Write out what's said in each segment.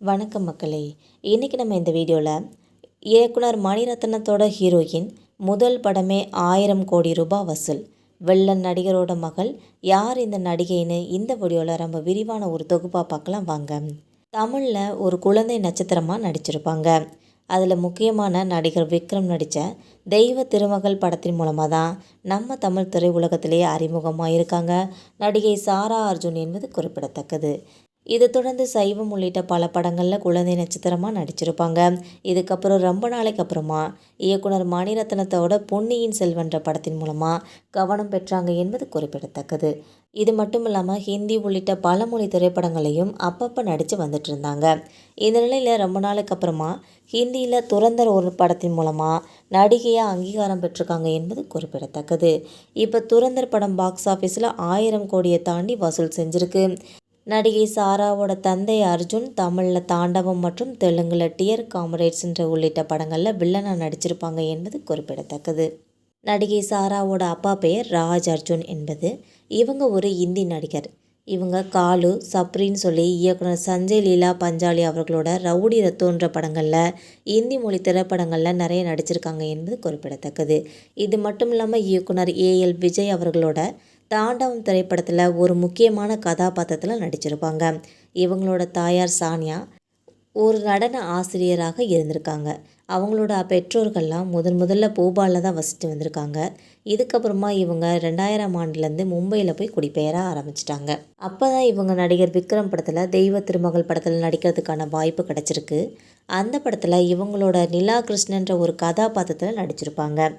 வணக்கம் மக்களே. இன்றைக்கி நம்ம இந்த வீடியோவில் இயக்குனர் மணிரத்னத்தோட ஹீரோயின் முதல் படமே 1000 கோடி ரூபாய் வசூல். வில்லன் நடிகரோட மகள் யார் இந்த நடிகைன்னு இந்த வீடியோவில் ரொம்ப விரிவான ஒரு தொகுப்பாக பார்க்கலாம் வாங்க. தமிழில் ஒரு குழந்தை நட்சத்திரமாக நடிச்சிருப்பாங்க. அதில் முக்கியமான நடிகர் விக்ரம் நடித்த தெய்வ திருமகள் படத்தின் மூலமாக தான் நம்ம தமிழ் திரையுலகத்திலேயே அறிமுகமாக இருக்காங்க நடிகை சாரா அர்ஜுன் என்பது குறிப்பிடத்தக்கது. இதை தொடர்ந்து சைவம் உள்ளிட்ட பல படங்களில் குழந்தை நட்சத்திரமாக நடிச்சிருப்பாங்க. இதுக்கப்புறம் ரொம்ப நாளைக்கு அப்புறமா இயக்குனர் மணிரத்னத்தோட பொன்னியின் செல்வன்ற படத்தின் மூலமாக கவனம் பெற்றாங்க என்பது குறிப்பிடத்தக்கது. இது மட்டும் இல்லாமல் ஹிந்தி உள்ளிட்ட பல மொழி திரைப்படங்களையும் அப்பப்போ நடித்து வந்துட்டு இருந்தாங்க. இந்த நிலையில் ரொம்ப நாளைக்கு அப்புறமா ஹிந்தியில் துரந்தர் ஒரு படத்தின் மூலமாக நடிகையாக அங்கீகாரம் பெற்றிருக்காங்க என்பது குறிப்பிடத்தக்கது. இப்போ துரந்தர் படம் பாக்ஸ் ஆஃபீஸில் 1000 கோடியை தாண்டி வசூல் செஞ்சுருக்கு. நடிகை சாராவோட தந்தை அர்ஜுன் தமிழில் தாண்டவம் மற்றும் தெலுங்கில் டியர் காம்ரேட்ஸ்ன்ற உள்ளிட்ட படங்களில் வில்லனாக நடிச்சிருப்பாங்க என்பது குறிப்பிடத்தக்கது. நடிகை சாராவோட அப்பா பெயர் ராஜ் அர்ஜுன் என்பது. இவங்க ஒரு இந்தி நடிகர். இவங்க காலு சப்ரின்னு சொல்லி இயக்குனர் சஞ்சய் லீலா பஞ்சாலி அவர்களோட ரவுடி ரத்தோன்ற படங்களில் இந்தி மொழி திரைப்படங்களில் நிறைய நடிச்சிருக்காங்க என்பது குறிப்பிடத்தக்கது. இது மட்டும் இல்லாமல் இயக்குனர் ஏஎல் விஜய் அவர்களோட தாண்டவம் திரைப்படத்தில் ஒரு முக்கியமான கதாபாத்திரத்தில் நடிச்சிருப்பாங்க. இவங்களோட தாயார் சானியா ஒரு நடன ஆசிரியராக இருந்திருக்காங்க. அவங்களோட பெற்றோர்கள்லாம் முதல்ல போபாலில் தான் வசித்து வந்திருக்காங்க. இதுக்கப்புறமா இவங்க 2000 ஆண்டுலேருந்து மும்பையில் போய் குடிபெயர ஆரம்பிச்சிட்டாங்க. அப்போ தான் இவங்க நடிகர் விக்ரம் படத்தில் தெய்வ திருமகள் படத்தில் நடிக்கிறதுக்கான வாய்ப்பு கிடச்சிருக்கு. அந்த படத்தில் இவங்களோட நிலா கிருஷ்ணன்ற ஒரு கதாபாத்திரத்தில் நடிச்சிருப்பாங்க.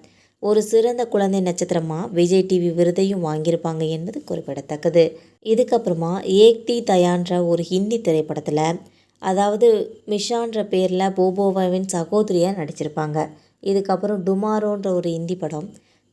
ஒரு சிறந்த குழந்தை நட்சத்திரமாக விஜய் டிவி விருதையும் வாங்கியிருப்பாங்க என்பது குறிப்பிடத்தக்கது. இதுக்கப்புறமா ஏக் தி தயான்ற ஒரு ஹிந்தி திரைப்படத்தில், அதாவது மிஷான்ற பேரில் போபோவாவின் சகோதரியாக நடிச்சிருப்பாங்க. இதுக்கப்புறம் டுமாரோன்ற ஒரு ஹிந்தி படம்,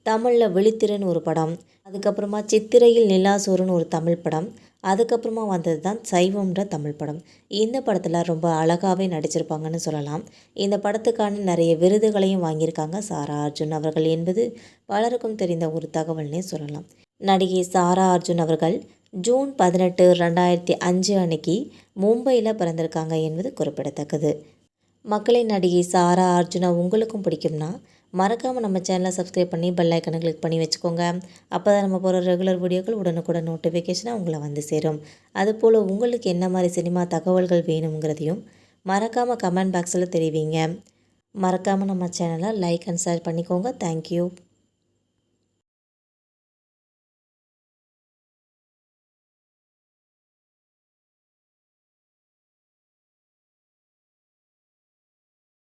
தமிழில் விழித்திரன் ஒரு படம், அதுக்கப்புறமா சித்திரையில் நிலாசோறுன்னு ஒரு தமிழ் படம், அதுக்கப்புறமா வந்தது தான் சைவம்ன்ற தமிழ் படம். இந்த படத்தில் ரொம்ப அழகாகவே நடிச்சிருப்பாங்கன்னு சொல்லலாம். இந்த படத்துக்கான நிறைய விருதுகளையும் வாங்கியிருக்காங்க சாரா அர்ஜுன் அவர்கள் என்பது பலருக்கும் தெரிந்த ஒரு தகவல்னே சொல்லலாம். நடிகை சாரா அர்ஜுன் அவர்கள் ஜூன் 18, 2005 அன்னைக்கு மும்பையில் பிறந்திருக்காங்க என்பது குறிப்பிடத்தக்கது. மக்களின் நடிகை சாரா அர்ஜுனா உங்களுக்கும் பிடிக்கும்னா மறக்காமல் நம்ம சேனலை சப்ஸ்கிரைப் பண்ணி பெல் ஐக்கனை கிளிக் பண்ணி வச்சுக்கோங்க. அப்போ தான் நம்ம போகிற ரெகுலர் வீடியோக்கள் உடனுக்குடன் நோட்டிஃபிகேஷனாக உங்களை வந்து சேரும். அதுபோல் உங்களுக்கு என்ன மாதிரி சினிமா தகவல்கள் வேணுங்கிறதையும் மறக்காமல் கமெண்ட் பாக்ஸில் தெரிவிங்க. மறக்காமல் நம்ம சேனலை லைக் அண்ட் ஷேர் பண்ணிக்கோங்க. தேங்க்யூ.